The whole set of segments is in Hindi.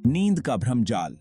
नींद का भ्रमजाल।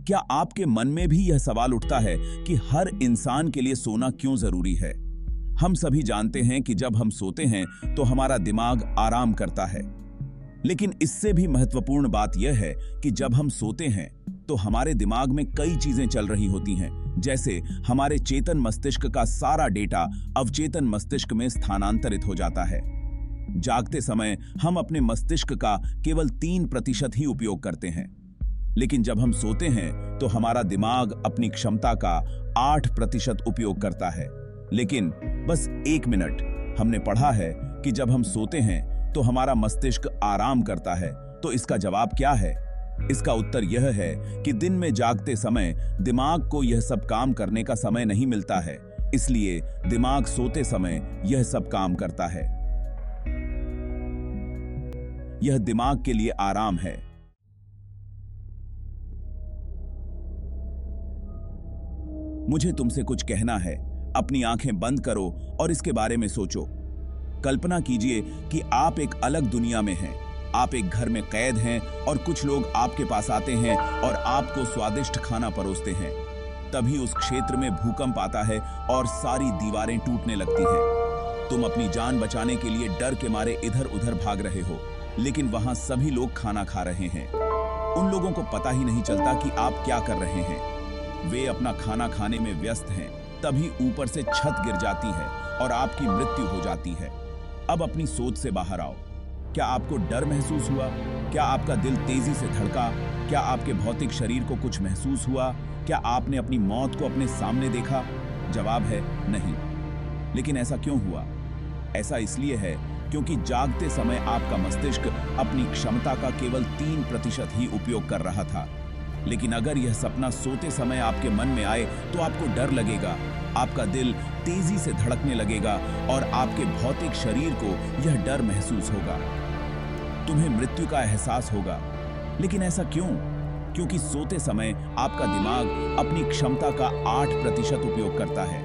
क्या आपके मन में भी यह सवाल उठता है कि हर इंसान के लिए सोना क्यों जरूरी है? हम सभी जानते हैं कि जब हम सोते हैं तो हमारा दिमाग आराम करता है, लेकिन इससे भी महत्वपूर्ण बात यह है कि जब हम सोते हैं तो हमारे दिमाग में कई चीजें चल रही होती हैं। जैसे हमारे चेतन मस्तिष्क का सारा डेटा अवचेतन मस्तिष्क में स्थानांतरित हो जाता है। जागते समय हम अपने मस्तिष्क का केवल 3% ही उपयोग करते हैं, लेकिन जब हम सोते हैं तो हमारा दिमाग अपनी क्षमता का 8% उपयोग करता है। लेकिन बस 1 मिनट, हमने पढ़ा है कि जब हम सोते हैं तो हमारा मस्तिष्क आराम करता है। तो इसका जवाब क्या है? इसका उत्तर यह है कि दिन में जागते समय दिमाग को यह सब काम करने का समय नहीं मिलता है, इसलिए दिमाग सोते समय यह सब काम करता है। यह दिमाग के लिए आराम है। मुझे तुमसे कुछ कहना है। अपनी आंखें बंद करो और इसके बारे में सोचो। कल्पना कीजिए कि आप एक अलग दुनिया में हैं। आप एक घर में कैद हैं और कुछ लोग आपके पास आते हैं और आपको स्वादिष्ट खाना परोसते हैं। तभी उस क्षेत्र में भूकंप आता है और सारी दीवारें टूटने लगती हैं। तुम अपनी जान बचाने के लिए डर के मारे इधर-उधर भाग रहे हो, लेकिन वहां सभी लोग खाना खा रहे हैं। उन लोगों को पता ही नहीं चलता कि आप क्या कर रहे हैं। वे अपना खाना खाने में व्यस्त हैं। तभी ऊपर से छत गिर जाती है और आपकी मृत्यु हो जाती है। अब अपनी सोच से बाहर आओ। क्या आपको डर महसूस हुआ? क्या आपका दिल तेजी से धड़का? क्या आपके भौतिक शरीर को कुछ महसूस हुआ? क्या आपने अपनी मौत को अपने सामने देखा? जवाब है नहीं। लेकिन ऐसा क्यों हुआ? ऐसा इसलिए है क्योंकि जागते समय आपका मस्तिष्क अपनी क्षमता का केवल 3% ही उपयोग कर रहा था। लेकिन अगर यह सपना सोते समय आपके मन में आए तो आपको डर लगेगा, आपका दिल तेजी से धड़कने लगेगा और आपके भौतिक शरीर को यह डर महसूस होगा। तुम्हें मृत्यु का एहसास होगा। लेकिन ऐसा क्यों? क्योंकि सोते समय आपका दिमाग अपनी क्षमता का 8% उपयोग करता है।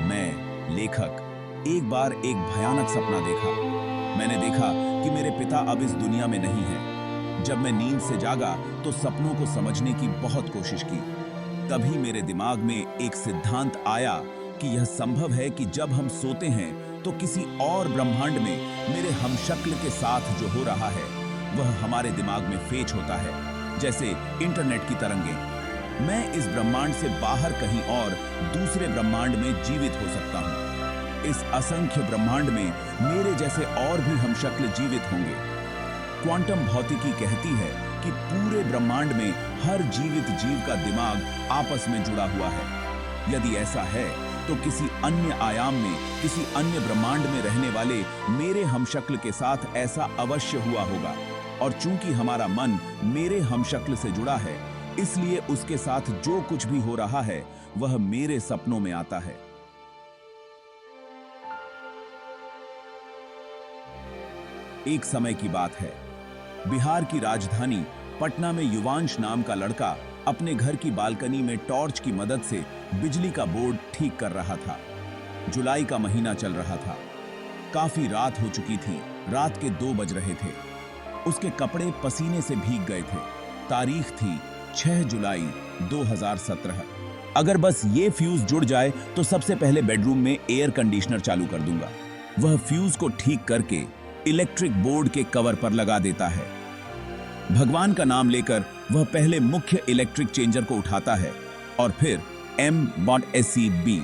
मैं, लेखक, एक बार एक भयानक सपना देखा। मैंने देखा कि मेरे पिता अब इस दुनिया में नहीं हैं। जब मैं नींद से जागा तो सपनों को समझने की बहुत कोशिश की। तभी मेरे दिमाग में एक सिद्धांत आया कि यह संभव है कि जब हम सोते हैं तो किसी और ब्रह्मांड में मेरे हमशक्ल के साथ जो हो रहा है वह हमारे दिमाग में फेच होता है, जैसे इंटरनेट की तरंगें। मैं इस ब्रह्मांड से बाहर कहीं और दूसरे ब्रह्मांड में जीवित हो सकता हूँ। इस असंख्य ब्रह्मांड में मेरे जैसे और भी हमशक्ल जीवित होंगे। क्वांटम भौतिकी कहती है कि पूरे ब्रह्मांड में हर जीवित जीव का दिमाग आपस में जुड़ा हुआ है। यदि ऐसा है तो किसी अन्य आयाम में, किसी अन्य ब्रह्मांड में रहने वाले मेरे हमशक्ल के साथ ऐसा अवश्य हुआ होगा। और चूंकि हमारा मन मेरे हमशक्ल से जुड़ा है, इसलिए उसके साथ जो कुछ भी हो रहा है वह मेरे सपनों में आता है। एक समय की बात है। बिहार की राजधानी पटना में युवांश नाम का लड़का अपने घर की बालकनी में टॉर्च की मदद से बिजली का बोर्ड ठीक कर रहा था। जुलाई का महीना चल रहा था। काफी रात हो चुकी थी। रात के 2 बज रहे थे। उसके कपड़े पसीने से भीग गए थे। तारीख थी 6 जुलाई 2017। अगर बस ये फ्यूज जुड़ जाए तो सबसे पहले बेडरूम में एयर कंडीशनर चालू कर दूंगा। वह फ्यूज को ठीक करके इलेक्ट्रिक बोर्ड के कवर पर लगा देता है। भगवान का नाम लेकर वह पहले मुख्य इलेक्ट्रिक चेंजर को उठाता है और फिर M.SCB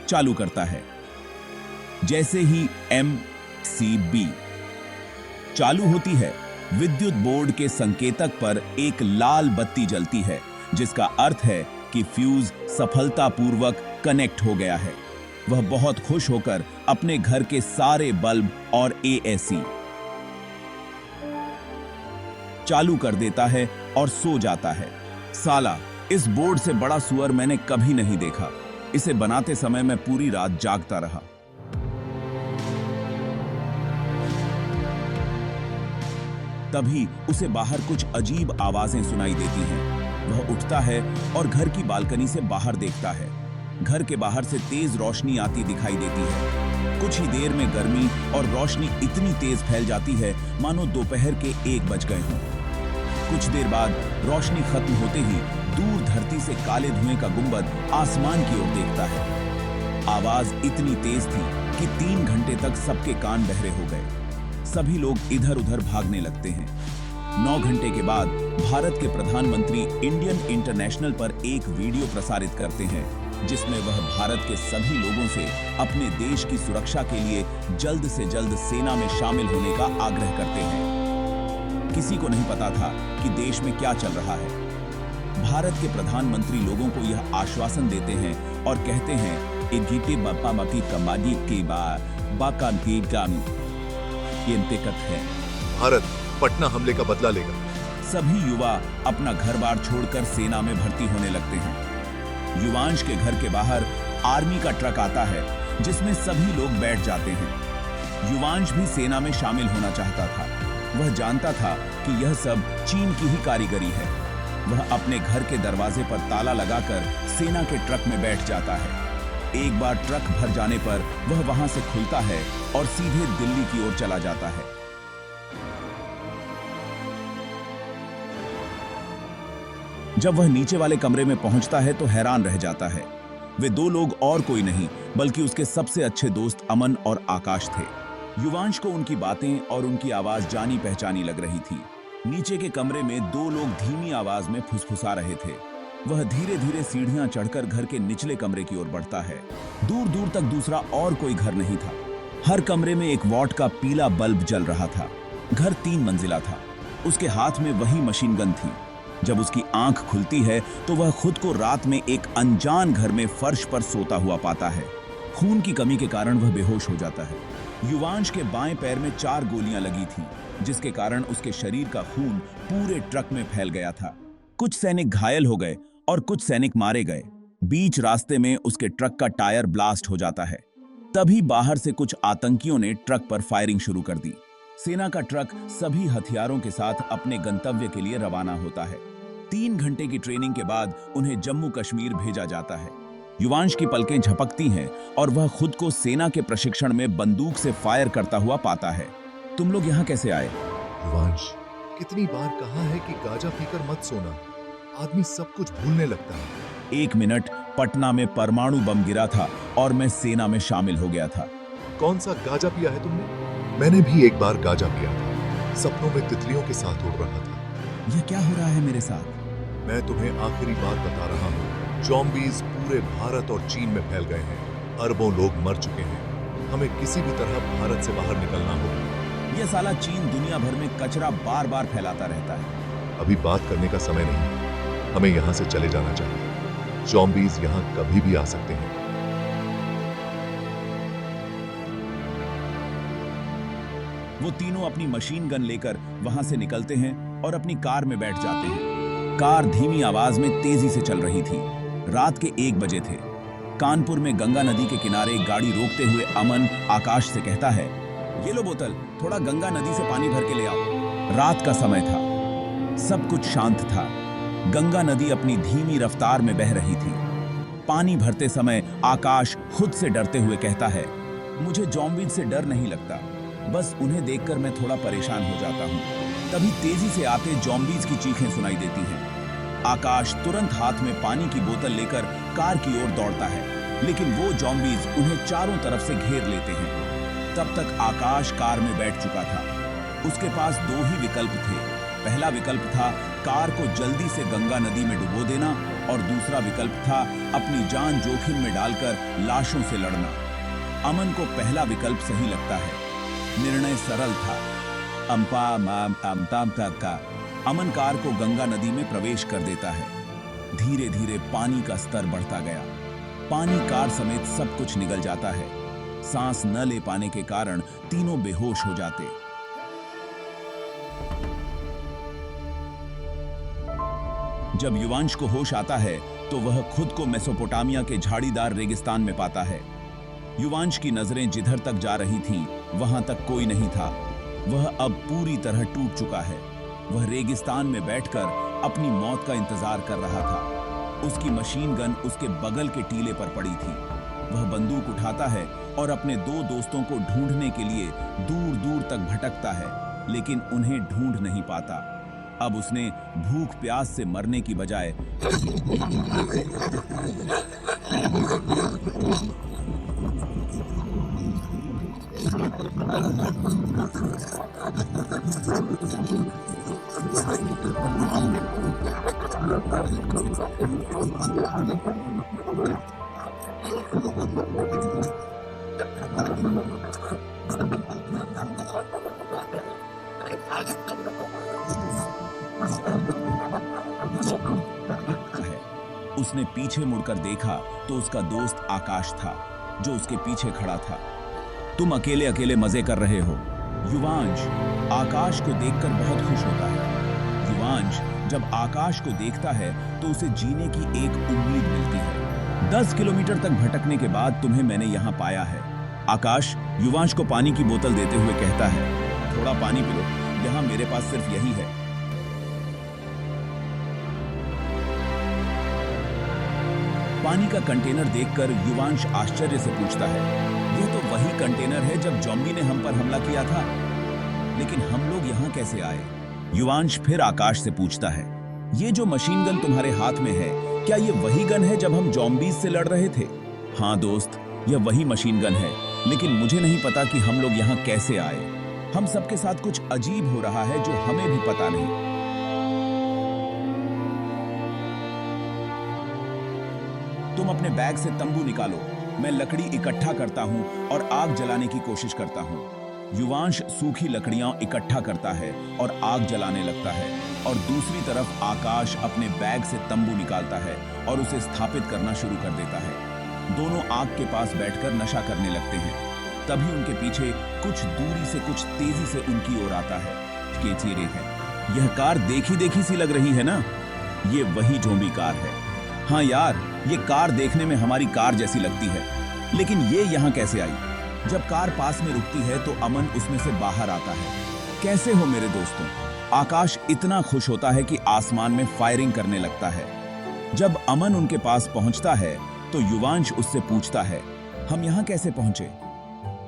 चालू करता है। जैसे ही MCB चालू होती है, विद्युत बोर्ड के संकेतक पर एक लाल बत्ती जलती है, जिसका अर्थ है कि फ्यूज सफलतापूर्वक कनेक्ट हो गया है। वह बहुत खुश होकर अपने घर के सारे बल्ब और AC चालू कर देता है और सो जाता है। साला, इस बोर्ड से बड़ा सुअर मैंने कभी नहीं देखा। इसे बनाते समय मैं पूरी रात जागता रहा। तभी उसे बाहर कुछ अजीब आवाजें सुनाई देती हैं। वह उठता है और घर की बालकनी से बाहर देखता है। घर के बाहर से तेज रोशनी आती दिखाई देती है। कुछ ही देर में गर्मी और रोशनी इतनी तेज फैल जाती है मानो दोपहर के 1 बज गए हों। कुछ देर बाद रोशनी खत्म होते ही दूर धरती से काले धुएं का गुंबद आसमान की ओर देखता है। आवाज इतनी तेज थी कि 3 घंटे तक सबके कान बहरे हो गए। सभी लोग इधर उधर भागने लगते हैं। 9 घंटे के बाद भारत के प्रधानमंत्री इंडियन इंटरनेशनल पर एक वीडियो प्रसारित करते हैं जिसमें वह भारत के सभी लोगों से अपने देश की सुरक्षा के लिए जल्द से जल्द सेना में शामिल होने का आग्रह करते हैं। किसी को नहीं पता था कि देश में क्या चल रहा है। भारत के प्रधानमंत्री लोगों को यह आश्वासन देते हैं और कहते हैं है भारत पटना हमले का बदला लेगा। सभी युवा अपना घर-बार छोड़कर सेना में भर्ती होने लगते हैं। युवांश के घर के बाहर आर्मी का ट्रक आता है जिसमें सभी लोग बैठ जाते हैं। युवांश भी सेना में शामिल होना चाहता था। वह जानता था कि यह सब चीन की ही कारीगरी है। वह अपने घर के दरवाजे पर ताला लगाकर सेना के ट्रक में बैठ जाता है। एक बार ट्रक भर जाने पर वह वहां से खुलता है और सीधे दिल्ली की ओर चला जाता है। जब वह नीचे वाले कमरे में पहुंचता है तो हैरान रह जाता है। वे 2 लोग और कोई नहीं बल्कि उसके सबसे अच्छे दोस्त अमन और आकाश थे। युवांश को उनकी बातें और उनकी आवाज जानी पहचानी लग रही थी। नीचे के कमरे में 2 लोग धीमी आवाज में फुसफुसा रहे थे। वह धीरे धीरे सीढ़ियां चढ़कर घर के निचले कमरे की ओर बढ़ता है। दूर दूर तक दूसरा और कोई घर नहीं था। हर कमरे में 1 वॉट का पीला बल्ब जल रहा था। घर 3 मंजिला था। उसके हाथ में वही मशीन गन थी। जब उसकी आंख खुलती है तो वह खुद को रात में एक अनजान घर में फर्श पर सोता हुआ पाता है। खून की कमी के कारण वह बेहोश हो जाता है। युवांश के बाएं पैर में 4 गोलियां लगी थीं, जिसके कारण उसके शरीर का खून पूरे ट्रक में फैल गया था। कुछ सैनिक घायल हो गए और कुछ सैनिक मारे गए। बीच रास्ते में उसके ट्रक का टायर ब्लास्ट हो जाता है। तभी बाहर से कुछ आतंकियों ने ट्रक पर फायरिंग शुरू कर दी। सेना का ट्रक सभी हथियारों के साथ अपने गंतव्य के लिए रवाना होता है। 3 घंटे की ट्रेनिंग के बाद उन्हें जम्मू कश्मीर भेजा जाता है। युवांश की पलकें झपकती हैं और वह खुद को सेना के प्रशिक्षण में बंदूक से फायर करता हुआ पाता है। तुम लोग यहाँ कैसे आए? युवांश, कितनी बार कहा है कि गांजा पीकर मत सोना। आदमी सब कुछ भूलने लगता है। 1 मिनट, पटना में परमाणु बम गिरा था और मैं सेना में शामिल हो गया था। कौन सा गांजा पिया है तुमने? मैंने भी एक बार गांजा पिया था। सपनों में तितलियों के साथ उड़ रहा था। यह क्या हो रहा है मेरे साथ? मैं तुम्हें आखिरी बात बता रहा हूँ। ज़ॉम्बीज़ पूरे भारत और चीन में फैल गए हैं। अरबों लोग मर चुके हैं। हमें किसी भी तरह भारत से बाहर निकलना होगा। यह साला चीन दुनिया भर में कचरा बार बार फैलाता रहता है। अभी बात करने का समय नहीं। हमें यहाँ से चले जाना चाहिए। ज़ॉम्बीज़ यहाँ कभी भी आ सकते हैं। वो तीनों अपनी मशीन गन लेकर वहां से निकलते हैं और अपनी कार में बैठ जाते हैं। कार धीमी आवाज में तेजी से चल रही थी। रात के 1 बजे थे। कानपुर में गंगा नदी के किनारे गाड़ी रोकते हुए अमन आकाश से कहता है, ये लो बोतल, थोड़ा गंगा नदी से पानी भर के ले आओ। रात का समय था। सब कुछ शांत था। गंगा नदी अपनी धीमी रफ्तार में बह रही थी। पानी भरते समय आकाश खुद से डरते हुए कहता है, मुझे ज़ॉम्बीज़ से डर नहीं लगता, बस उन्हें देखकर मैं थोड़ा परेशान हो जाता हूँ। तभी तेजी से आते ज़ॉम्बीज़ की चीखें सुनाई देती हैं। आकाश तुरंत हाथ में पानी की बोतल लेकर कार की ओर दौड़ता है, लेकिन वो ज़ॉम्बीज़ उन्हें चारों तरफ से घेर लेते हैं। तब तक आकाश कार में बैठ चुका था। उसके पास 2 ही विकल्प थे। पहला विकल्प था कार को जल्दी से गंगा नदी में डुबो देना और दूसरा विकल्प था अपनी जान जोखिम में डालकर लाशों से लड़ना। अमन को पहला विकल्प सही लगता है। निर्णय सरल था। अमन कार को गंगा नदी में प्रवेश कर देता है। धीरे धीरे पानी का स्तर बढ़ता गया। पानी कार समेत सब कुछ निगल जाता है। सांस न ले पाने के कारण तीनों बेहोश हो जाते। जब युवांश को होश आता है तो वह खुद को मेसोपोटामिया के झाड़ीदार रेगिस्तान में पाता है। युवांश की नजरें जिधर तक जा रही थीं, वहां तक कोई नहीं था। वह अब पूरी तरह टूट चुका है। वह रेगिस्तान में बैठकर अपनी मौत का इंतजार कर रहा था। उसकी मशीन गन उसके बगल के टीले पर पड़ी थी। वह बंदूक उठाता है और अपने दो दोस्तों को ढूंढने के लिए दूर दूर तक भटकता है, लेकिन उन्हें ढूंढ नहीं पाता। अब उसने भूख प्यास से मरने की बजाय उसने पीछे मुड़कर देखा तो उसका दोस्त आकाश था, जो उसके पीछे खड़ा था। तुम अकेले अकेले मजे कर रहे हो। युवांश आकाश को देखकर बहुत खुश होता है। युवांश जब आकाश को देखता है तो उसे जीने की एक उम्मीद मिलती है। 10 किलोमीटर तक भटकने के बाद तुम्हें मैंने यहाँ पाया है। आकाश युवांश को पानी की बोतल देते हुए कहता है, थोड़ा पानी पी लो, यहाँ मेरे पास सिर्फ यही है। पानी का कंटेनर देखकर युवांश आश्चर्य से पूछता है, यह तो वही कंटेनर है जब जॉम्बी ने हम पर हमला किया था, लेकिन हम लोग यहाँ कैसे आए? युवांश फिर आकाश से पूछता है, ये जो मशीन गन तुम्हारे हाथ में है, क्या ये वही गन है जब हम जॉम्बीज से लड़ रहे थे? हाँ दोस्त, यह वही मशीन गन है, लेकिन मुझे नहीं पता कि हम लोग यहाँ कैसे आए। हम सबके साथ कुछ अजीब हो रहा है जो हमें भी पता नहीं। तुम अपने बैग से तंबू निकालो, मैं लकड़ी इकट्ठा करता हूं और आग जलाने की कोशिश करता हूं। युवांश सूखी लकड़ियां इकट्ठा करता है और आग जलाने लगता है, और दूसरी तरफ आकाश अपने बैग से तंबू निकालता है और उसे स्थापित करना शुरू कर देता है। दोनों आग के पास बैठकर नशा करने लगते हैं। तभी उनके पीछे कुछ दूरी से कुछ तेजी से उनकी ओर आता है। केचेरे है। यह कार देखी देखी सी लग रही है ना? ये वही ज़ॉम्बी कार है। हाँ यार, ये कार देखने में हमारी कार जैसी लगती है, लेकिन ये यहाँ कैसे आई? जब कार पास में रुकती है तो अमन उसमें से बाहर आता है। कैसे हो मेरे दोस्तों? आकाश इतना खुश होता है कि आसमान में फायरिंग करने लगता है। जब अमन उनके पास पहुंचता है तो युवांश उससे पूछता है, हम यहाँ कैसे पहुंचे?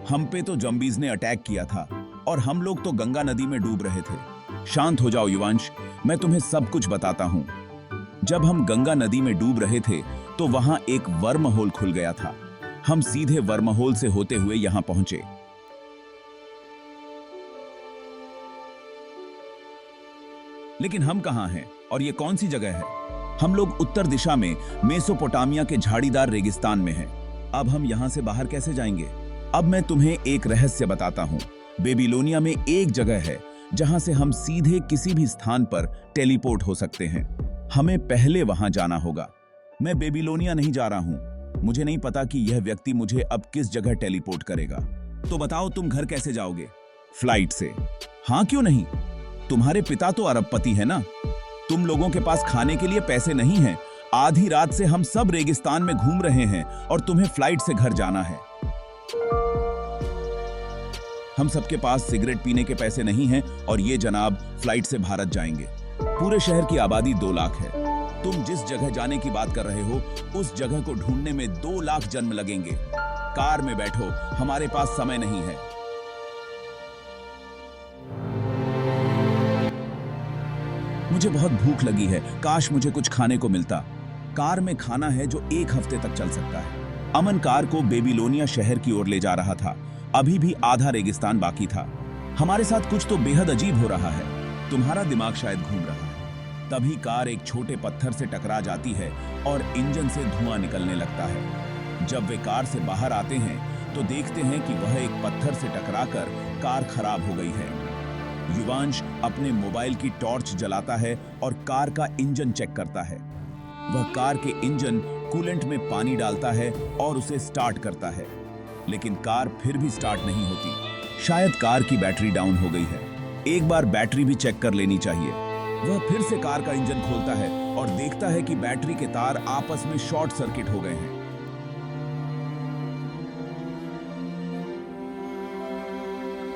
हम पे तो जॉम्बीज ने अटैक किया था और हम लोग तो गंगा नदी में डूब रहे थे। शांत हो जाओ युवांश, मैं तुम्हें सब कुछ बताता हूँ। जब हम गंगा नदी में डूब रहे थे तो वहां एक वर्म होल खुल गया था। हम सीधे वर्म होल से होते हुए यहां पहुंचे। लेकिन हम कहां हैं और ये कौन सी जगह है? हम लोग उत्तर दिशा में मेसोपोटामिया के झाड़ीदार रेगिस्तान में हैं। अब हम यहां से बाहर कैसे जाएंगे? अब मैं तुम्हें एक रहस्य बताता हूं। बेबीलोनिया में एक जगह है जहां से हम सीधे किसी भी स्थान पर टेलीपोर्ट हो सकते हैं। हमें पहले वहां जाना होगा। मैं बेबीलोनिया नहीं जा रहा हूं। मुझे नहीं पता कि यह व्यक्ति मुझे अब किस जगह टेलीपोर्ट करेगा। तो बताओ, तुम घर कैसे जाओगे? फ्लाइट से। हाँ, क्यों नहीं? तुम्हारे पिता तो अरबपति है ना? तुम लोगों के पास खाने के लिए पैसे नहीं हैं। आधी रात से हम सब रेगिस्तान में घूम रहे हैं और तुम्हें फ्लाइट से घर जाना है। हम सबके पास सिगरेट पीने के पैसे नहीं हैं और ये जनाब फ्लाइट से भारत जाएंगे। पूरे शहर की आबादी 2 लाख है। तुम जिस जगह जाने की बात कर रहे हो उस जगह को ढूंढने में 2 लाख जन्म लगेंगे। कार में बैठो, हमारे पास समय नहीं है। मुझे बहुत भूख लगी है, काश मुझे कुछ खाने को मिलता। कार में खाना है जो 1 हफ्ते तक चल सकता है। अमन कार को बेबीलोनिया शहर की ओर ले जा रहा था। अभी भी आधा रेगिस्तान बाकी था। हमारे साथ कुछ तो बेहद अजीब हो रहा है। तुम्हारा दिमाग शायद घूम रहा है। तभी कार एक छोटे पत्थर से टकरा जाती है और इंजन से धुआं निकलने लगता है। जब वे कार से बाहर आते हैं तो देखते हैं कि वह एक पत्थर से टकराकर कार खराब हो गई है। युवांश अपने मोबाइल की टॉर्च जलाता है और कार का इंजन चेक करता है। वह कार के इंजन कूलेंट में पानी डालता है और उसे स्टार्ट करता है, लेकिन कार फिर भी स्टार्ट नहीं होती। शायद कार की बैटरी डाउन हो गई है। एक बार बैटरी भी चेक कर लेनी चाहिए। वह फिर से कार का इंजन खोलता है और देखता है कि बैटरी के तार आपस में शॉर्ट सर्किट हो गए हैं।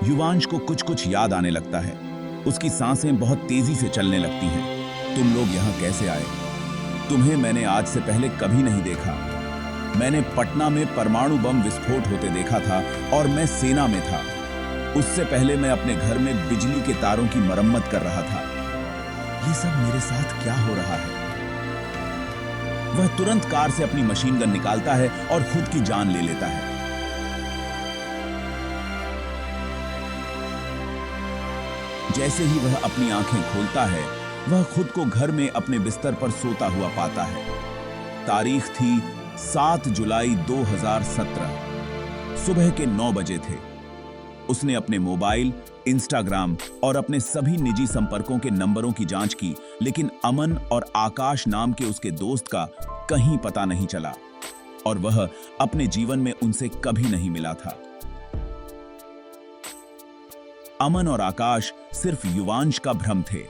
युवांश को कुछ कुछ याद आने लगता है। उसकी सांसें बहुत तेजी से चलने लगती हैं। तुम लोग यहाँ कैसे आए? तुम्हें मैंने आज से पहले कभी नहीं देखा। मैंने पटना में परमाणु बम विस्फोट होते देखा था और मैं सेना में था। उससे पहले मैं अपने घर में बिजली के तारों की मरम्मत कर रहा था। ये सब मेरे साथ क्या हो रहा है? वह तुरंत कार से अपनी मशीन गन निकालता है और खुद की जान ले लेता है। जैसे ही वह अपनी आंखें खोलता है, वह खुद को घर में अपने बिस्तर पर सोता हुआ पाता है। तारीख थी 7 जुलाई 2017। सुबह के 9 बजे थे। उसने अपने मोबाइल, इंस्टाग्राम और अपने सभी निजी संपर्कों के नंबरों की जांच की, लेकिन अमन और आकाश नाम के उसके दोस्त का कहीं पता नहीं चला और वह अपने जीवन में उनसे कभी नहीं मिला था। अमन और आकाश सिर्फ युवांश का भ्रम थे।